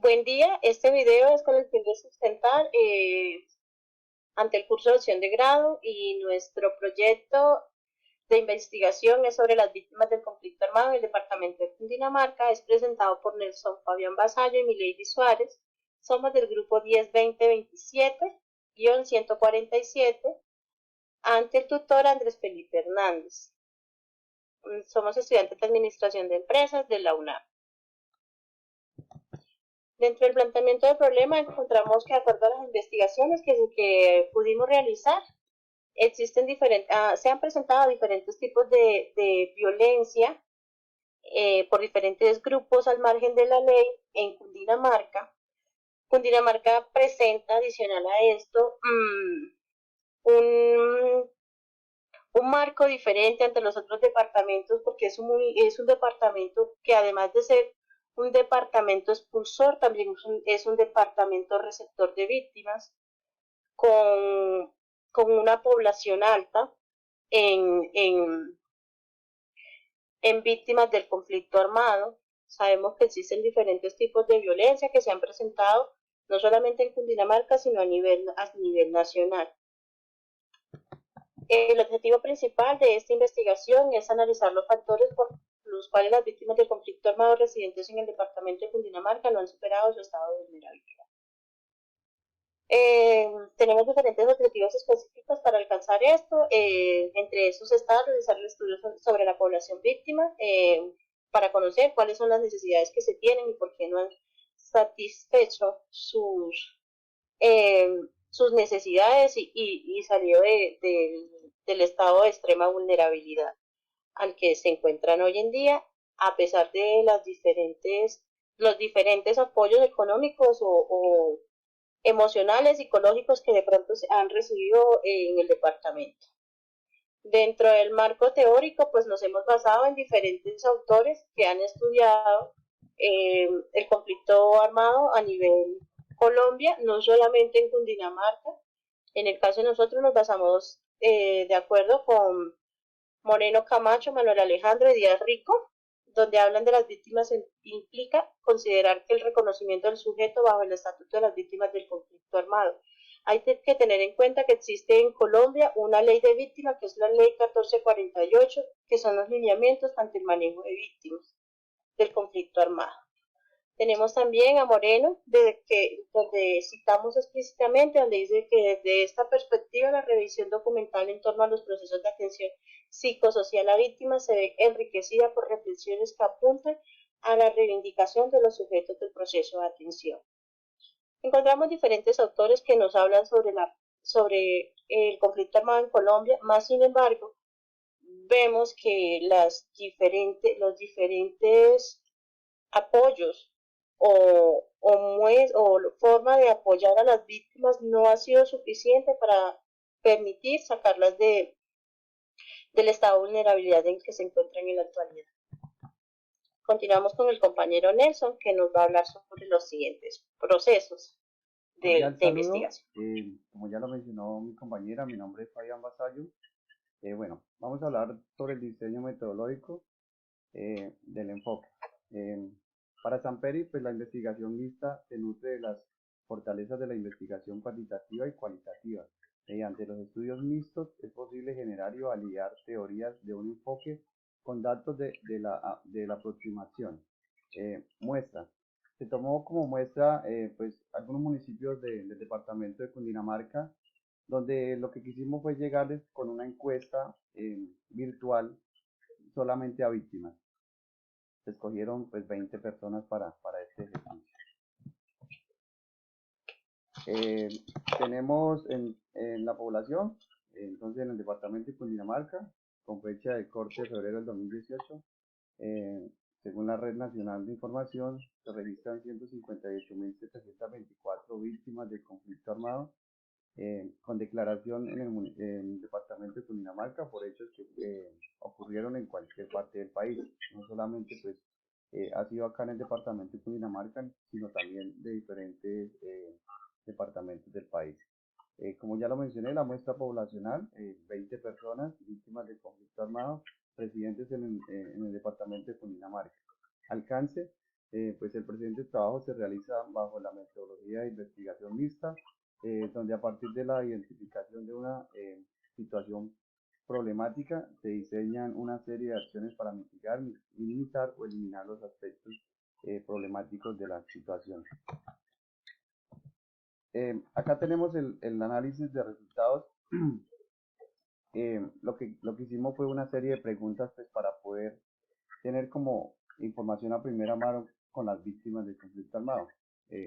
Buen día, este video es con el fin de sustentar ante el curso de opción de grado y nuestro proyecto de investigación es sobre las víctimas del conflicto armado en el departamento de Cundinamarca. Es presentado por Nelson Fabián Basallo y Milady Suárez. Somos del grupo 10-20-27-147 ante el tutor Andrés Felipe Hernández. Somos estudiantes de Administración de Empresas de la UNAM. Dentro del planteamiento del problema encontramos que de acuerdo a las investigaciones que pudimos realizar, se han presentado diferentes tipos de violencia por diferentes grupos al margen de la ley en Cundinamarca. Cundinamarca presenta, adicional a esto, un, un marco diferente ante los otros departamentos porque es un departamento que además de ser un departamento expulsor, también es un departamento receptor de víctimas con, con una población alta en víctimas del conflicto armado. Sabemos que existen diferentes tipos de violencia que se han presentado no solamente en Cundinamarca, sino a nivel nacional. El objetivo principal de esta investigación es analizar los factores por los cuales las víctimas del conflicto armado residentes en el departamento de Cundinamarca no han superado su estado de vulnerabilidad. Tenemos diferentes objetivos específicos para alcanzar esto. Entre esos está realizar el estudio sobre la población víctima para conocer cuáles son las necesidades que se tienen y por qué no han satisfecho eh, sus necesidades y salió del estado de extrema vulnerabilidad al que se encuentran hoy en día, a pesar de los diferentes apoyos económicos o emocionales, psicológicos que de pronto se han recibido en el departamento. Dentro del marco teórico, pues nos hemos basado en diferentes autores que han estudiado el conflicto armado a nivel Colombia, no solamente en Cundinamarca. En el caso de nosotros nos basamos de acuerdo con Moreno Camacho, Manuel Alejandro y Díaz Rico, donde hablan de las víctimas implica considerar que el reconocimiento del sujeto bajo el estatuto de las víctimas del conflicto armado. Hay que tener en cuenta que existe en Colombia una ley de víctimas, que es la ley 1448, que son los lineamientos ante el manejo de víctimas del conflicto armado. Tenemos también a Moreno, donde citamos explícitamente, donde dice que desde esta perspectiva la revisión documental en torno a los procesos de atención psicosocial a víctimas se ve enriquecida por reflexiones que apuntan a la reivindicación de los sujetos del proceso de atención. Encontramos diferentes autores que nos hablan sobre el conflicto armado en Colombia, más sin embargo, vemos que los diferentes apoyos o forma de apoyar a las víctimas no ha sido suficiente para permitir sacarlas del estado de vulnerabilidad en que se encuentran en la actualidad. Continuamos con el compañero Nelson, que nos va a hablar sobre los siguientes procesos de investigación. Como ya lo mencionó mi compañera, mi nombre es Fabián Basallo. Bueno, vamos a hablar sobre el diseño metodológico del enfoque. Para Samperi, pues la investigación mixta se nutre de las fortalezas de la investigación cuantitativa y cualitativa. Mediante los estudios mixtos es posible generar y validar teorías de un enfoque con datos de la aproximación. Muestra. Se tomó como muestra pues algunos municipios del departamento de Cundinamarca, donde lo que quisimos fue llegarles con una encuesta virtual solamente a víctimas. Se escogieron pues 20 personas para este ejercicio. Tenemos en la población, entonces en el departamento de Cundinamarca, con fecha de corte de febrero del 2018, según la Red Nacional de Información, se registran 158.724 víctimas del conflicto armado, con declaración en el departamento de Cundinamarca por hechos que ocurrieron en cualquier parte del país, no solamente pues ha sido acá en el departamento de Cundinamarca, sino también de diferentes departamentos del país. Como ya lo mencioné, la muestra poblacional, 20 personas víctimas del conflicto armado, residentes en el departamento de Cundinamarca. Alcance, pues el presente trabajo se realiza bajo la metodología de investigación mixta, donde a partir de la identificación de una situación problemática se diseñan una serie de acciones para mitigar, minimizar o eliminar los aspectos problemáticos de la situación. Acá tenemos el análisis de resultados. Lo que hicimos fue una serie de preguntas pues, para poder tener como información a primera mano con las víctimas del conflicto armado.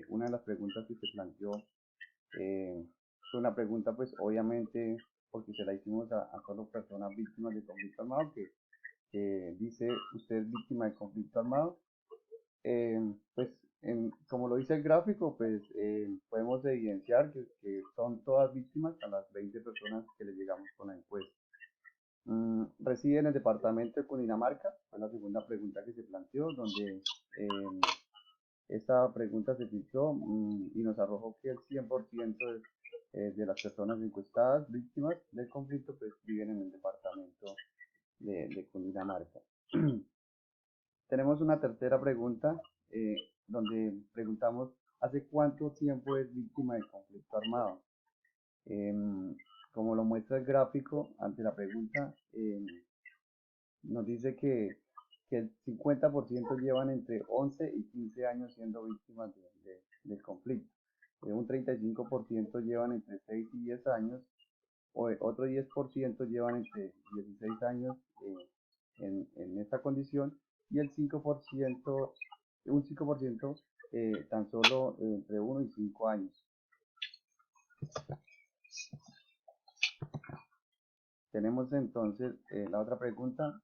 Una de las preguntas que se planteó fue una pregunta pues obviamente porque se la hicimos a solo personas víctimas de conflicto armado que dice, ¿usted es víctima de conflicto armado? Pues como lo dice el gráfico, pues podemos evidenciar que son todas víctimas a las 20 personas que le llegamos con la encuesta. Reside en el departamento de Cundinamarca, fue la segunda pregunta que se planteó, donde esta pregunta se filtró y nos arrojó que el 100% de las personas encuestadas víctimas del conflicto pues viven en el departamento de Cundinamarca. Tenemos una tercera pregunta donde preguntamos ¿hace cuánto tiempo es víctima de conflicto armado? Como lo muestra el gráfico ante la pregunta, nos dice que el 50% llevan entre 11 y 15 años siendo víctimas del conflicto. Un 35% llevan entre 6 y 10 años, otro 10% llevan entre 16 años en esta condición y el 5%, un 5% tan solo entre 1 y 5 años. Tenemos entonces la otra pregunta.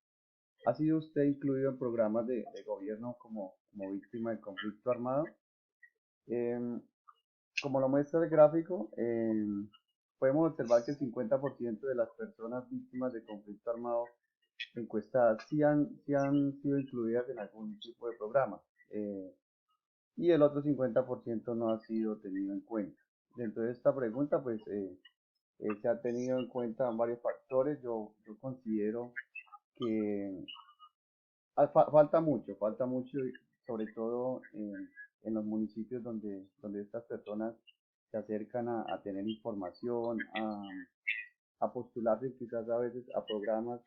¿Ha sido usted incluido en programas de gobierno como víctima de conflicto armado? Como lo muestra el gráfico, podemos observar que el 50% de las personas víctimas de conflicto armado encuestadas sí han sido incluidas en algún tipo de programa y el otro 50% no ha sido tenido en cuenta. Dentro de esta pregunta pues se ha tenido en cuenta varios factores. Yo considero que falta mucho, sobre todo en los municipios donde estas personas se acercan a tener información, a postularse quizás a veces a programas.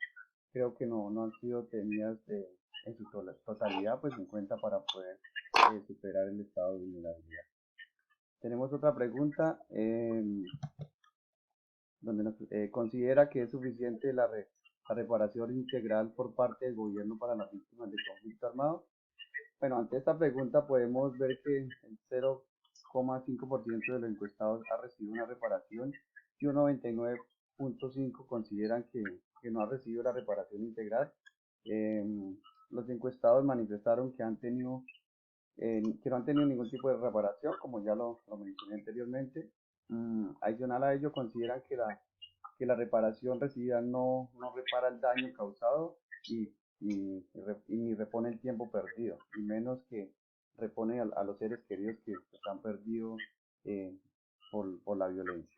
Creo que no han sido tenidas en su totalidad pues en cuenta para poder superar el estado de vulnerabilidad. Tenemos otra pregunta donde nos considera que es suficiente la reparación integral por parte del gobierno para las víctimas de conflicto armado. Bueno, ante esta pregunta podemos ver que el 0,5% de los encuestados ha recibido una reparación y un 99,5% consideran que no ha recibido la reparación integral. Los encuestados manifestaron que no han tenido ningún tipo de reparación, como ya lo mencioné anteriormente. Adicional a ello, consideran que la reparación recibida no repara el daño causado y ni repone el tiempo perdido, y menos que repone a los seres queridos que han perdido por la violencia.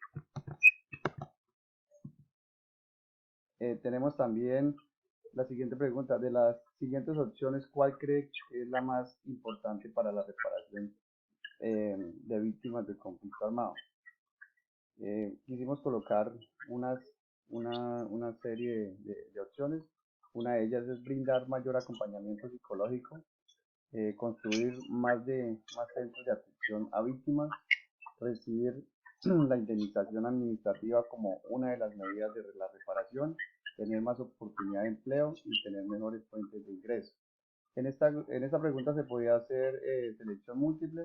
Tenemos también la siguiente pregunta. De las siguientes opciones, ¿cuál cree que es la más importante para la reparación de víctimas de conflicto armado? Quisimos colocar una serie de opciones. Una de ellas es brindar mayor acompañamiento psicológico, construir más centros de atención a víctimas, recibir la indemnización administrativa como una de las medidas de la reparación, tener más oportunidad de empleo y tener mejores fuentes de ingreso. En esta pregunta se podía hacer selección múltiple,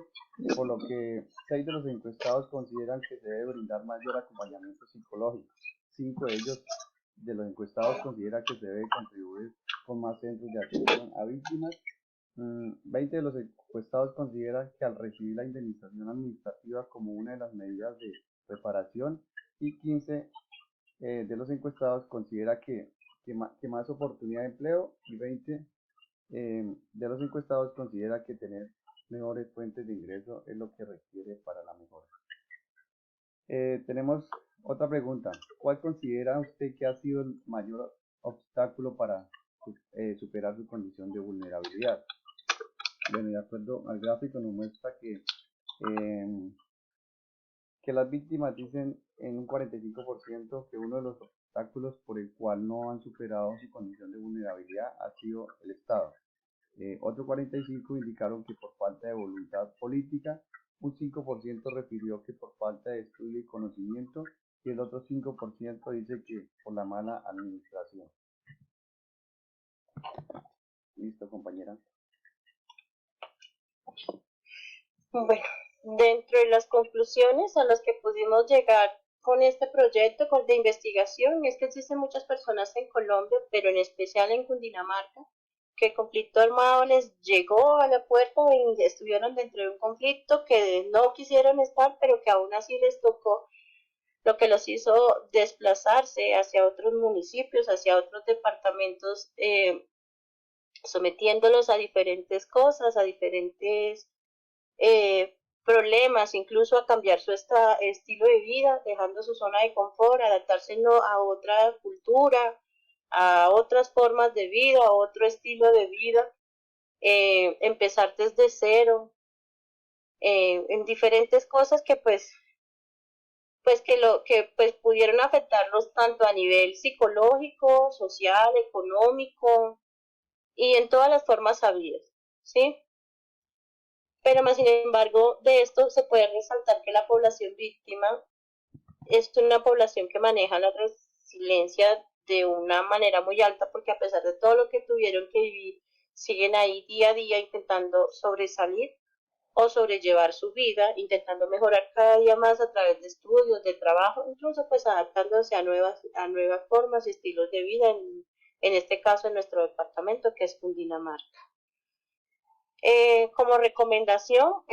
por lo que 6 de los encuestados consideran que se debe brindar mayor acompañamiento psicológico. 5 de ellos de los encuestados consideran que se debe contribuir con más centros de atención a víctimas. 20 de los encuestados consideran que al recibir la indemnización administrativa como una de las medidas de reparación, y 15 de los encuestados considera que más oportunidad de empleo, y 20 de los encuestados considera que tener mejores fuentes de ingreso es lo que requiere para la mejora. Tenemos otra pregunta. ¿Cuál considera usted que ha sido el mayor obstáculo para superar su condición de vulnerabilidad? Bueno, de acuerdo al gráfico nos muestra que las víctimas dicen en un 45% que uno de los obstáculos por el cual no han superado su condición de vulnerabilidad ha sido el Estado. Otro 45% indicaron que por falta de voluntad política, un 5% refirió que por falta de estudio y conocimiento, y el otro 5% dice que por la mala administración. Listo, compañera. Bueno, dentro de las conclusiones a las que pudimos llegar con este proyecto de investigación es que existen muchas personas en Colombia, pero en especial en Cundinamarca, que el conflicto armado les llegó a la puerta y estuvieron dentro de un conflicto que no quisieron estar, pero que aún así les tocó, lo que los hizo desplazarse hacia otros municipios, hacia otros departamentos, sometiéndolos a diferentes cosas, a diferentes problemas, incluso a cambiar su estilo de vida, dejando su zona de confort, adaptarse no, a otra cultura, a otras formas de vida, a otro estilo de vida, empezar desde cero, en diferentes cosas que pues pudieron afectarlos tanto a nivel psicológico, social, económico y en todas las formas sabidas, ¿sí? Pero más sin embargo, de esto se puede resaltar que la población víctima es una población que maneja la resiliencia de una manera muy alta porque a pesar de todo lo que tuvieron que vivir, siguen ahí día a día intentando sobresalir o sobrellevar su vida, intentando mejorar cada día más a través de estudios, de trabajo, incluso pues adaptándose a nuevas formas y estilos de vida, en este caso en nuestro departamento que es Cundinamarca. Como recomendación,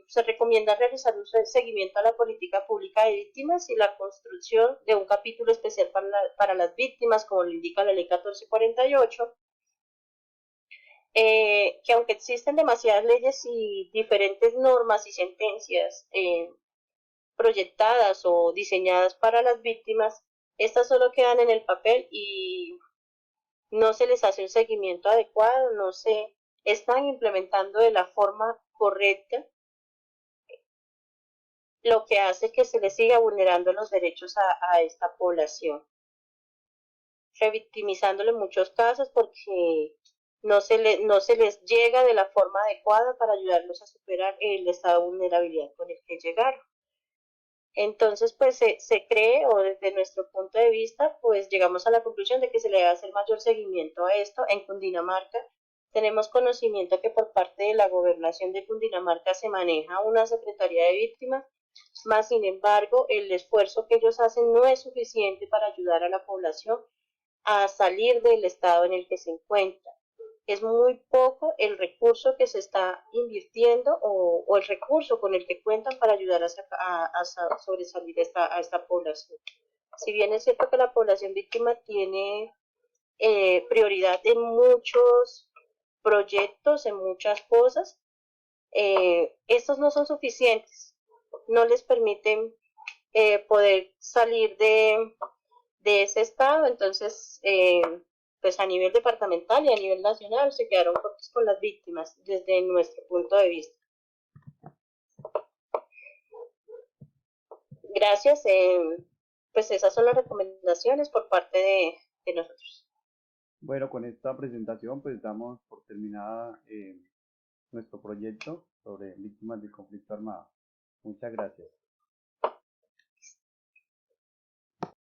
se recomienda realizar un seguimiento a la política pública de víctimas y la construcción de un capítulo especial para las víctimas, como lo indica la ley 1448, que aunque existen demasiadas leyes y diferentes normas y sentencias proyectadas o diseñadas para las víctimas, estas solo quedan en el papel y no se les hace un seguimiento adecuado, no se están implementando de la forma correcta, lo que hace que se les siga vulnerando los derechos a esta población, revictimizándole en muchos casos porque no se les llega de la forma adecuada para ayudarlos a superar el estado de vulnerabilidad con el que llegaron. Entonces, pues se cree, o desde nuestro punto de vista, pues llegamos a la conclusión de que se le debe hacer mayor seguimiento a esto. En Cundinamarca tenemos conocimiento que por parte de la gobernación de Cundinamarca se maneja una Secretaría de Víctimas, más sin embargo, el esfuerzo que ellos hacen no es suficiente para ayudar a la población a salir del estado en el que se encuentra. Es muy poco el recurso que se está invirtiendo o el recurso con el que cuentan para ayudar a sobresalir a esta población. Si bien es cierto que la población víctima tiene prioridad en muchos proyectos, en muchas cosas, estos no son suficientes, no les permiten poder salir de ese estado, entonces pues a nivel departamental y a nivel nacional se quedaron cortos con las víctimas desde nuestro punto de vista. Gracias, pues esas son las recomendaciones por parte de nosotros. Bueno, con esta presentación pues damos por terminada nuestro proyecto sobre víctimas del conflicto armado. Muchas gracias.